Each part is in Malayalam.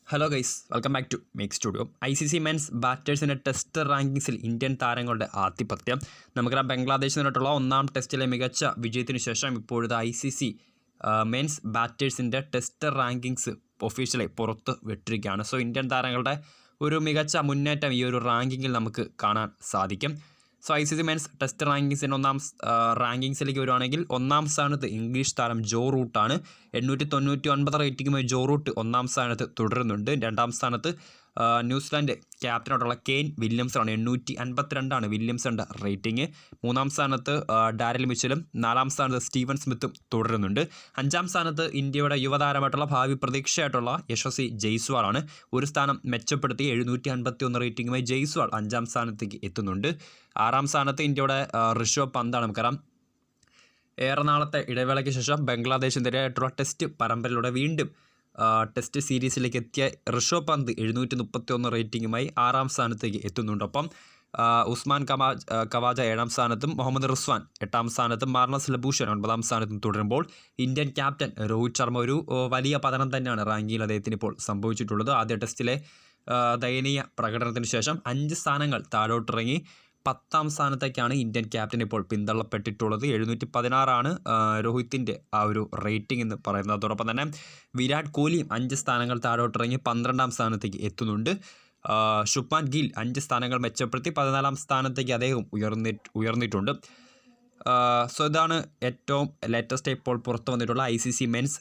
Hello guys, welcome back to make studio. ICC men's ബാറ്റേഴ്സിൻ്റെ ടെസ്റ്റ് റാങ്കിങ്സിൽ ഇന്ത്യൻ താരങ്ങളുടെ ആധിപത്യം. നമുക്കറിയാം, ബംഗ്ലാദേശിനായിട്ടുള്ള ഒന്നാം ടെസ്റ്റിലെ മികച്ച വിജയത്തിന് ശേഷം ഇപ്പോഴത്തെ ICC മെൻസ് ബാറ്റേഴ്സിൻ്റെ ടെസ്റ്റ് റാങ്കിങ്സ് ഒഫീഷ്യലായി പുറത്ത് വിട്ടിരിക്കുകയാണ്. സോ ഇന്ത്യൻ താരങ്ങളുടെ ഒരു മികച്ച മുന്നേറ്റം ഈ ഒരു റാങ്കിങ്ങിൽ നമുക്ക് കാണാൻ സാധിക്കും. സോ ICC മെൻസ് ടെസ്റ്റ് റാങ്കിങ്സിൻ്റെ റാങ്കിങ്സിലേക്ക് വരുവാണെങ്കിൽ ഒന്നാം സ്ഥാനത്ത് ഇംഗ്ലീഷ് താരം ജോ റൂട്ടാണ്. 899 റേറ്റിംഗുമായി ജോ റൂട്ട് ഒന്നാം സ്ഥാനത്ത് തുടരുന്നുണ്ട്. രണ്ടാം സ്ഥാനത്ത് ന്യൂസിലാൻഡ് ക്യാപ്റ്റനായിട്ടുള്ള കെയ്ൻ വില്യംസണാണ്. 852 വില്യംസണിൻ്റെ റേറ്റിംഗ്. മൂന്നാം സ്ഥാനത്ത് ഡാരൽ മിച്ചലും നാലാം സ്ഥാനത്ത് സ്റ്റീവൻ സ്മിത്തും തുടരുന്നുണ്ട്. അഞ്ചാം സ്ഥാനത്ത് ഇന്ത്യയുടെ യുവതാരമായിട്ടുള്ള ഭാവി പ്രതീക്ഷയായിട്ടുള്ള യശസ്വി ജയ്സ്വാളാണ്. ഒരു സ്ഥാനം മെച്ചപ്പെടുത്തി 751 റേറ്റിംഗുമായി ജയ്സ്വാൾ അഞ്ചാം സ്ഥാനത്തേക്ക് എത്തുന്നുണ്ട്. ആറാം സ്ഥാനത്ത് ഇന്ത്യയുടെ ഋഷഭ് പന്താണ്. നമുക്കറിയാം, ഏറെ നാളത്തെ ഇടവേളയ്ക്ക് ശേഷം ബംഗ്ലാദേശിനെതിരായിട്ടുള്ള ടെസ്റ്റ് പരമ്പരയിലൂടെ വീണ്ടും ടെസ്റ്റ് സീരീസിലേക്ക് എത്തിയ ഋഷഭ് പന്ത് 731 റേറ്റിംഗുമായി ആറാം സ്ഥാനത്തേക്ക് എത്തുന്നുണ്ട്. ഒപ്പം ഉസ്മാൻ കവാജ ഏഴാം സ്ഥാനത്തും മുഹമ്മദ് റിസ്വാൻ എട്ടാം സ്ഥാനത്തും മാർണസ് ലബൂഷൻ ഒൻപതാം സ്ഥാനത്തും തുടരുമ്പോൾ ഇന്ത്യൻ ക്യാപ്റ്റൻ രോഹിത് ശർമ്മ ഒരു വലിയ പതനം തന്നെയാണ് റാങ്കിങ്ങിൽ അദ്ദേഹത്തിന് ഇപ്പോൾ സംഭവിച്ചിട്ടുള്ളത്. ആദ്യ ടെസ്റ്റിലെ ദയനീയ പ്രകടനത്തിന് ശേഷം 5 സ്ഥാനങ്ങൾ താഴോട്ടിറങ്ങി 10ാം സ്ഥാനത്തേക്കാണ് ഇന്ത്യൻ ക്യാപ്റ്റൻ ഇപ്പോൾ പിന്തള്ളപ്പെട്ടിട്ടുള്ളത്. 716 രോഹിത്തിൻ്റെ ആ ഒരു റേറ്റിംഗ് എന്ന് പറയുന്നത്. അതോടൊപ്പം തന്നെ വിരാട് കോഹ്ലിയും 5 സ്ഥാനങ്ങൾ താഴോട്ടിറങ്ങി 12ാം സ്ഥാനത്തേക്ക് എത്തുന്നുണ്ട്. ശുഭ്മാൻ ഗിൽ 5 സ്ഥാനങ്ങൾ മെച്ചപ്പെടുത്തി 14ാം സ്ഥാനത്തേക്ക് അദ്ദേഹം ഉയർന്നിട്ടുണ്ട്. സോ ഇതാണ് ഏറ്റവും ലേറ്റസ്റ്റ് ഇപ്പോൾ പുറത്തു വന്നിട്ടുള്ള ICC മെൻസ്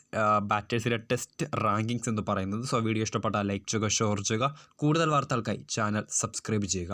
ബാറ്റേഴ്സിലെ ടെസ്റ്റ് റാങ്കിങ്സ് എന്ന് പറയുന്നത്. സോ വീഡിയോ ഇഷ്ടപ്പെട്ടാൽ ലൈക്ക് ചെയ്യുക, ഷെയർ ചെയ്യുക. കൂടുതൽ വാർത്തകൾക്കായി ചാനൽ സബ്സ്ക്രൈബ് ചെയ്യുക.